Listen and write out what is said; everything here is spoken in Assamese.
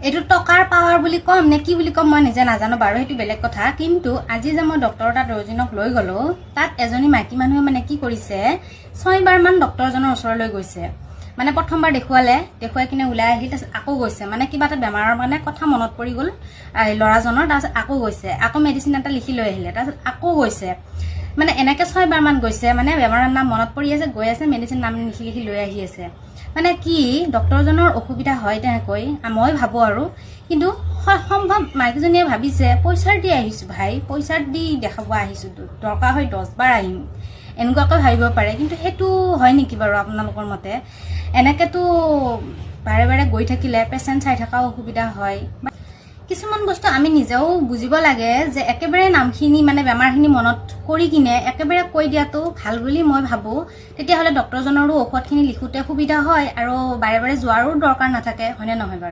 এইটো টকাৰ পাৱাৰ বুলি কম নে কি বুলি কম মই নিজে নাজানো বাৰু, সেইটো বেলেগ কথা। কিন্তু আজি যে মই ডক্টৰৰ তাত ৰোগীজনক লৈ গলো, তাত এজনী মাইকী মানুহে মানে কি কৰিছে, 6 বাৰমান ডক্টৰজনৰ ওচৰলৈ গৈছে। মানে প্ৰথমবাৰ দেখুৱাই কিনে ওলাই আহিল, তাৰপিছত আকৌ গৈছে, মানে কিবা এটা বেমাৰৰ মানে কথা মনত পৰি গ'ল ল'ৰাজনৰ, তাৰপিছত আকৌ গৈছে, আকৌ মেডিচিন এটা লিখি লৈ আহিলে, তাৰপিছত আকৌ গৈছে। মানে এনেকৈ 6 বাৰমান গৈছে, মানে বেমাৰৰ নাম মনত পৰি আছে, গৈ আছে, মেডিচিন নাম লিখি লৈ আহি আছে। মানে কি ডক্টৰজনৰ অসুবিধা হয় তেনেকৈ মই ভাবোঁ আৰু, কিন্তু সম্ভৱ মাইকীজনীয়ে ভাবিছে পইচাৰ দি আহিছোঁ ভাই, পইচাৰ দি দেখাব আহিছোঁ, দৰকাৰ হয় 10 বাৰ আহিম, এনেকুৱাকৈ ভাবিব পাৰে। কিন্তু সেইটো হয় নেকি বাৰু আপোনালোকৰ মতে? এনেকেতো বাৰে বাৰে গৈ থাকিলে পেচেণ্ট চাই থকাও অসুবিধা হয়। কিছুমান বস্তু আমি নিজেও বুজিব লাগে যে একেবাৰে নামখিনি মানে বেমাৰখিনি মনত কৰি কিনে একেবাৰে কৈ দিয়াটো ভাল বুলি মই ভাবোঁ। তেতিয়াহ'লে ডক্টৰজনৰো ঔষধখিনি লিখোঁতে সুবিধা হয় আৰু বাৰে বাৰে যোৱাৰো দৰকাৰ নাথাকে, হয়নে নহয় বাৰু?